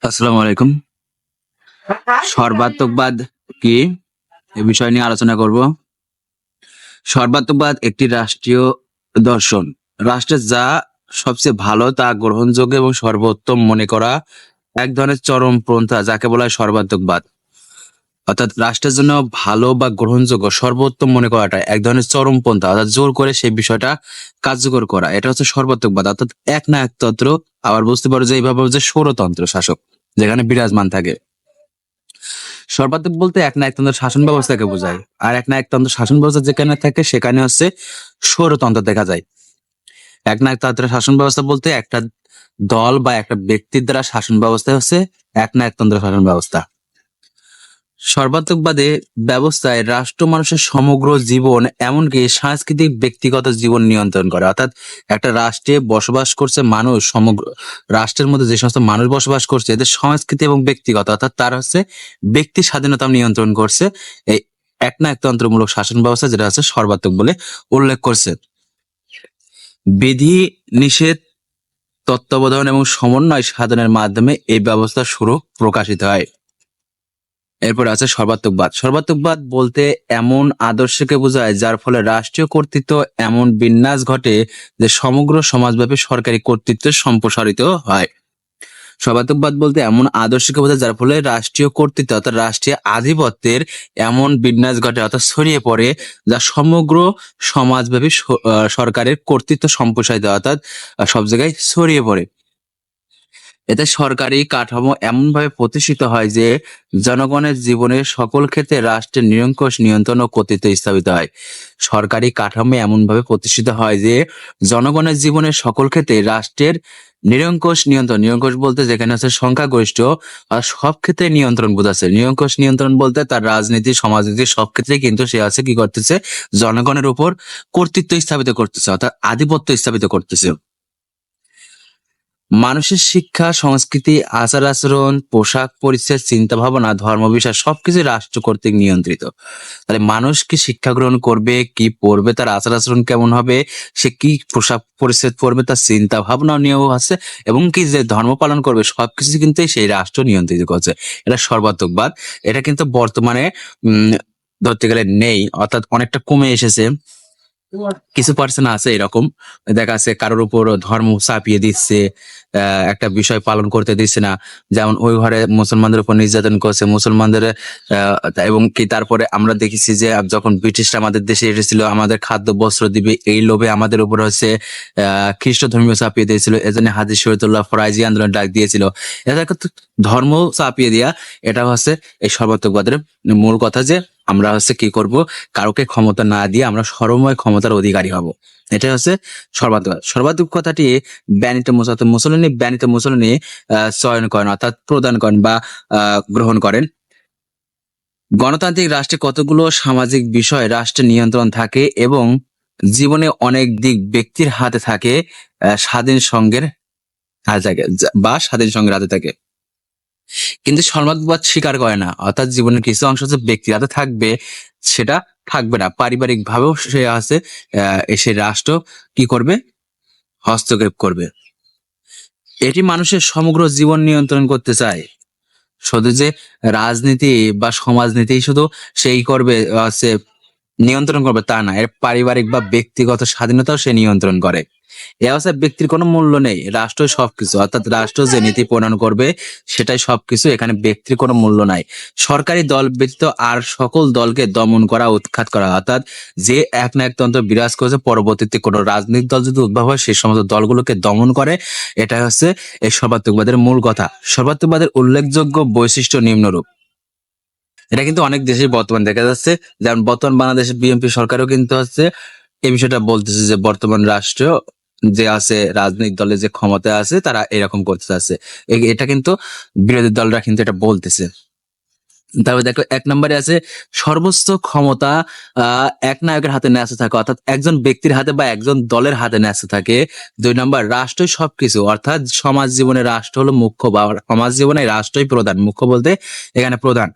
আসসালামু আলাইকুম। সর্বাত্মকবাদ কি এ বিষয় নিয়ে আলোচনা করব। সর্বাত্মকবাদ একটি রাষ্ট্রীয় দর্শন। রাষ্ট্রের যা সবচেয়ে ভালো তা গ্রহণযোগ্য এবং সর্বোত্তম মনে করা এক ধরনের চরমপন্থা, যাকে বলা হয় সর্বাত্মকবাদ। অর্থাৎ রাষ্ট্রের জন্য ভালো বা গ্রহণযোগ্য সর্বোত্তম মনে করাটা এক ধরনের চরমপন্থা, অর্থাৎ জোর করে সেই বিষয়টা কার্যকর করা, এটা হচ্ছে সর্বাত্মকবাদ। অর্থাৎ এক না একতন্ত্র, আবার বুঝতে পারো যে এইভাবে হচ্ছে স্বৈরতন্ত্র শাসক যেখানে বিরাজমান থাকে। সর্বাত্মক বলতে এক না একতন্ত্র শাসন ব্যবস্থাকে বোঝায়, আর এক না একতন্ত্র শাসন ব্যবস্থা যেখানে থাকে সেখানে হচ্ছে স্বৈরতন্ত্র দেখা যায়। এক না একতন্ত্র শাসন ব্যবস্থা বলতে একটা দল বা একটা ব্যক্তির দ্বারা শাসন ব্যবস্থা হচ্ছে এক না একতন্ত্র শাসন ব্যবস্থা। সর্বাত্মকবাদে ব্যবস্থায় রাষ্ট্র মানুষের সমগ্র জীবন, এমনকি সাংস্কৃতিক ব্যক্তিগত জীবন নিয়ন্ত্রণ করে। অর্থাৎ একটা রাষ্ট্রে বসবাস করছে মানুষ, সমগ্র রাষ্ট্রের মধ্যে যে সমস্ত মানুষ বসবাস করছে এদের সংস্কৃতি এবং ব্যক্তিগত, অর্থাৎ তার হচ্ছে ব্যক্তি স্বাধীনতা নিয়ন্ত্রণ করছে এই এক না একতন্ত্রমূলক শাসন ব্যবস্থা, যেটা হচ্ছে সর্বাত্মক বলে উল্লেখ করছে। বিধি নিষেধ, তত্ত্বাবধান এবং সমন্বয় সাধনের মাধ্যমে এই ব্যবস্থা শুরু প্রকাশিত হয়। এরপর আছে সর্বাত্মকবাদ। সর্বাত্মকবাদ বলতে এমন আদর্শকে বোঝায় যার ফলে রাষ্ট্রীয় কর্তৃত্ব এমন বিন্যাস ঘটে যে সমগ্র সমাজব্যাপী সরকারি কর্তৃত্ব সম্প্রসারিত হয়। সর্বাত্মকবাদ বলতে এমন আদর্শকে বোঝায় যার ফলে রাষ্ট্রীয় কর্তৃত্ব অর্থাৎ রাষ্ট্রীয় আধিপত্যের এমন বিন্যাস ঘটে, অর্থাৎ ছড়িয়ে পড়ে, যা সমগ্র সমাজব্যাপী সরকারের কর্তৃত্ব সম্প্রসারিত, অর্থাৎ সব জায়গায় ছড়িয়ে পড়ে। এতে সরকারি কাঠামো এমনভাবে প্রতিষ্ঠিত হয় যে জনগণের জীবনের সকল ক্ষেত্রে রাষ্ট্রের নিরঙ্কুশ নিয়ন্ত্রণ ও কর্তৃত্ব স্থাপিত হয়। সরকারি কাঠামো এমনভাবে প্রতিষ্ঠিত হয় যে জনগণের জীবনের সকল ক্ষেত্রে রাষ্ট্রের নিরঙ্কুশ নিয়ন্ত্রণ, নিরঙ্কুশ বলতে যেখানে হচ্ছে সংখ্যাগরিষ্ঠ, আর সব ক্ষেত্রে নিয়ন্ত্রণ বোঝাচ্ছে। নিরঙ্কুশ নিয়ন্ত্রণ বলতে তার রাজনীতি, সমাজনীতি সব ক্ষেত্রে কিন্তু সে আছে কি করতেছে, জনগণের উপর কর্তৃত্ব স্থাপিত করতেছে, অর্থাৎ আধিপত্য স্থাপিত করতেছে। মানুষের শিক্ষা, সংস্কৃতি, আচার আচরণ, পোশাক পরিচ্ছদ, চিন্তা ভাবনা, ধর্ম বিশ্বাস সবকিছু রাষ্ট্র কর্তৃক নিয়ন্ত্রিত। তাহলে মানুষ কি শিক্ষা গ্রহণ করবে, কি পড়বে, তার আচার আচরণ কেমন হবে, সে কি পোশাক পরিচ্ছদ পড়বে, তার চিন্তা ভাবনা নিয়েও আছে, এবং কি যে ধর্ম পালন করবে সবকিছু কিন্তু সেই রাষ্ট্র নিয়ন্ত্রিত করছে। এটা সর্বাত্মকবাদ। এটা কিন্তু বর্তমানে ধরতে গেলে নেই, অর্থাৎ অনেকটা কমে এসেছে। কিছু পার্সন আছে এরকম, দেখা যাচ্ছে কারোর উপর ধর্ম চাপিয়ে দিচ্ছে, একটা বিষয় পালন করতে দিচ্ছে না। যেমন ওই ঘরে মুসলমানদের উপর নির্যাতন করছে, মুসলমানদের এবং কি তারপরে আমরা দেখেছি যে যখন ব্রিটিশরা আমাদের দেশে এসেছিল আমাদের খাদ্য বস্ত্র দিবে এই লোভে আমাদের উপর হচ্ছে খ্রিস্ট ধর্মীয় চাপিয়ে দিয়েছিল। এজন্য হাজী শরীয়তুল্লাহ ফরাইজি আন্দোলন ডাক দিয়েছিল। এটা কিন্তু ধর্ম চাপিয়ে দেওয়া, এটা হচ্ছে এই সর্বাত্মকবাদের মূল কথা, যে আমরা হচ্ছে কি করব, কাউকে ক্ষমতা না দিয়ে আমরা সর্বময় ক্ষমতার অধিকারী হব। এটা হচ্ছে সর্বাত্মক। সর্বাত্মক কথাটি বেনিটো মুসলিনি চয়ন করেন, অর্থাৎ প্রদান করেন বা গ্রহণ করেন। গণতান্ত্রিক রাষ্ট্রে কতগুলো সামাজিক বিষয় রাষ্ট্রের নিয়ন্ত্রণ থাকে এবং জীবনে অনেক দিক ব্যক্তির হাতে থাকে, স্বাধীন সংঘের হাতে থাকে বা স্বাধীন সংঘের হাতে থাকে। কিন্তু সমাজবাদ স্বীকার করে না, অর্থাৎ জীবনের কিছু অংশ যে ব্যক্তির হাতে থাকবে সেটা থাকবে না, পারিবারিক ভাবেও সে আছে সে রাষ্ট্র কি করবে, হস্তক্ষেপ করবে। এটি মানুষের সমগ্র জীবন নিয়ন্ত্রণ করতে চায়। শুধু যে রাজনীতি বা সমাজনীতি শুধু সেই করবে, আছে নিয়ন্ত্রণ করবে তা না, এর পারিবারিক বা ব্যক্তিগত স্বাধীনতাও সে নিয়ন্ত্রণ করে। এ অবস্থায় ব্যক্তির কোনো মূল্য নেই, রাষ্ট্রই সবকিছু, অর্থাৎ রাষ্ট্র যে নীতি প্রণয়ন করবে সেটাই সবকিছু, এখানে ব্যক্তির কোনো মূল্য নাই। সরকারি দল ব্যতীত আর সকল দলকে দমন করা, উৎখাত করা, অর্থাৎ যে এক না একতন্ত্র বিরাজ করেছে, পরবর্তীতে কোনো রাজনৈতিক দল যদি উদ্ভব হয় সেই সমস্ত দলগুলোকে দমন করে, এটা হচ্ছে এই সর্বাত্মকবাদের মূল কথা। সর্বাত্মকবাদের উল্লেখযোগ্য বৈশিষ্ট্য নিম্নরূপ। এটা কিন্তু অনেক দেশে বর্তমান দেখা যাচ্ছে, যেমন বর্তমান বাংলাদেশের বিএনপি সরকারও কিন্তু হচ্ছে এই বিষয়টা বলতেছে যে বর্তমান রাষ্ট্র যে আছে, রাজনৈতিক দলে যে ক্ষমতায় আছে তারা এরকম করতে চাচ্ছে। এটা কিন্তু বিরোধী দলরা কিন্তু এটা বলতেছে। তারপরে দেখো 1 নম্বরে আছে সর্বোচ্চ ক্ষমতা এক নায়কের হাতে ন্যস্ত থাকে, অর্থাৎ একজন ব্যক্তির হাতে বা একজন দলের হাতে ন্যস্ত থাকে। 2 নম্বর রাষ্ট্রই সবকিছু, অর্থাৎ সমাজ জীবনে রাষ্ট্র হলো মুখ্য, বা সমাজ জীবনে রাষ্ট্রই প্রধান। মুখ্য বলতে এখানে প্রধান।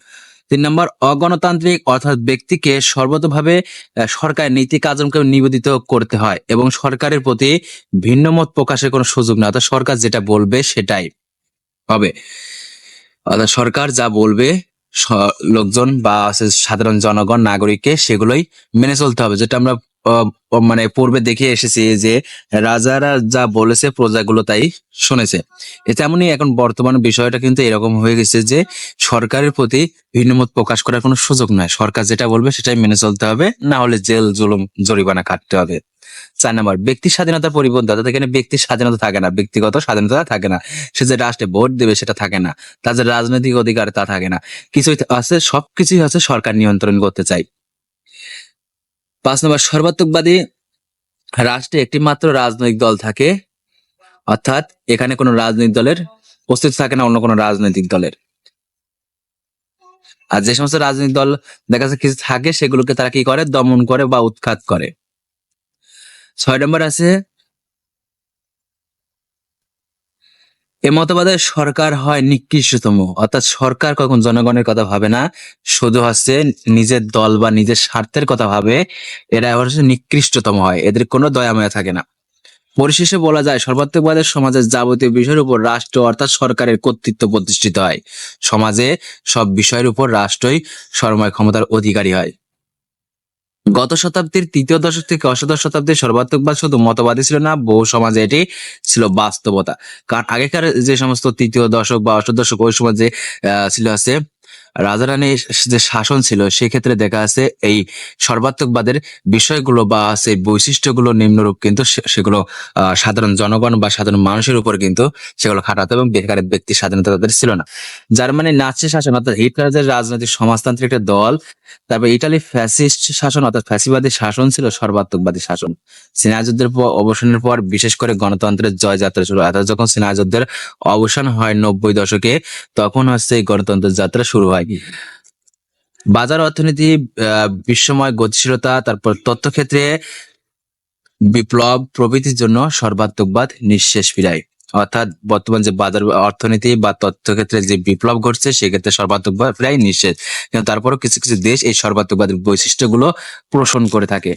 3 নম্বর, অগণতান্ত্রিক অর্থাৎ ব্যক্তিকে সর্বতোভাবে সরকারের নীতি কার্যক্রমকে নিবেদিত করতে হয় এবং সরকারের প্রতি ভিন্ন মত প্রকাশের কোনো সুযোগ না, অর্থাৎ সরকার যেটা বলবে সেটাই হবে। অর্থাৎ সরকার যা বলবে লোকজন বা সাধারণ জনগণ নাগরিককে সেগুলোই মেনে চলতে হবে, যেটা আমরা মানে পূর্বে দেখে এসেছি যে রাজারা যা বলেছে প্রজাগুলো তাই শুনেছে। তেমনই এখন বর্তমান বিষয়টা কিন্তু এরকম হয়ে গেছে যে সরকারের প্রতি ভিন্নমত প্রকাশ করার কোনো সুযোগ নাই, সরকার যেটা বলবে সেটাই মেনে চলতে হবে, না হলে জেল জুলুম জরিমানা কাটতে হবে। 4 নম্বর, ব্যক্তি স্বাধীনতার পরিপন্থী, অর্থাৎ এখানে ব্যক্তির স্বাধীনতা থাকে না, ব্যক্তিগত স্বাধীনতা থাকে না, সে যে রাষ্ট্রে ভোট দেবে সেটা থাকে না, তার যে রাজনৈতিক অধিকার তা থাকে না, কিছুই আছে, সবকিছুই আছে সরকার নিয়ন্ত্রণ করতে চাই। 5 নম্বর, সর্বাত্মকবাদী রাষ্ট্রে একটি মাত্র রাজনৈতিক দল থাকে, অর্থাৎ এখানে কোনো রাজনৈতিক দলের অস্তিত্ব থাকে না, অন্য কোনো রাজনৈতিক দলের। আর যে সমস্ত রাজনৈতিক দল দেখা যাচ্ছে কিছু থাকে সেগুলোকে তারা কি করে, দমন করে বা উৎখাত করে। 6 নম্বর আছে, এ মতবাদের সরকার হয় নিকৃষ্টতম, অর্থাৎ সরকার কখন জনগণের কথা ভাবে না, শুধু হচ্ছে নিজের দল বা নিজের স্বার্থের কথা ভাবে, এরা হচ্ছে নিকৃষ্টতম হয়, এদের কোনো দয়া মায়া থাকে না। পরিশেষে বলা যায় সর্বাত্মকবাদের সমাজের যাবতীয় বিষয়ের উপর রাষ্ট্র অর্থাৎ সরকারের কর্তৃত্ব প্রতিষ্ঠিত হয়, সমাজে সব বিষয়ের উপর রাষ্ট্রই সর্বময় ক্ষমতার অধিকারী হয়। গত শতাব্দীর 3য় দশক থেকে অষ্টাদশ শতাব্দীর সর্বাত্মকবাদ শুধু মতবাদী ছিল না, বহু সমাজে এটি ছিল বাস্তবতা। কারণ আগেকার যে সমস্ত 3য় দশক বা অষ্টাদশক ওই সময় যে ছিল আছে রাজা রানীর যে শাসন ছিল, সেক্ষেত্রে দেখা আছে এই সর্বাত্মকবাদের বিষয়গুলো বা সেই বৈশিষ্ট্যগুলো নিম্নরূপ, কিন্তু সেগুলো সাধারণ জনগণ বা সাধারণ মানুষের উপর কিন্তু সেগুলো খাটাতো এবং বেকারের ব্যক্তির স্বাধীনতা তাদের ছিল না। জার্মানি নাৎসি শাসন অর্থাৎ হিটলারের রাজনৈতিক সমাজতান্ত্রিক একটা দল, তারপর ইটালি ফ্যাসিস্ট শাসন অর্থাৎ ফ্যাসিবাদী শাসন ছিল সর্বাত্মকবাদী শাসন। সিনা যুদ্ধের অবসানের পর বিশেষ করে গণতন্ত্রের জয়যাত্রা শুরু হয়, অর্থাৎ যখন সিনা যুদ্ধের অবসান হয় 90 দশকে, তখন হচ্ছে এই গণতন্ত্রের যাত্রা শুরু হয়। বাজার অর্থনীতি, বিশ্বময় গতিশীলতা, তারপর তথ্যক্ষেত্রে বিপ্লব প্রভৃতির জন্য সর্বাত্মকবাদ নিঃশেষ ফিরায়। অর্থাৎ বর্তমান যে বাজার অর্থনীতি বা তথ্যক্ষেত্রে যে বিপ্লব ঘটছে সেক্ষেত্রে সর্বাত্মকবাদ প্রায় নিঃশেষ, কিন্তু তারপরও কিছু কিছু দেশ এই সর্বাত্মকবাদের বৈশিষ্ট্যগুলো পোষণ করে থাকে।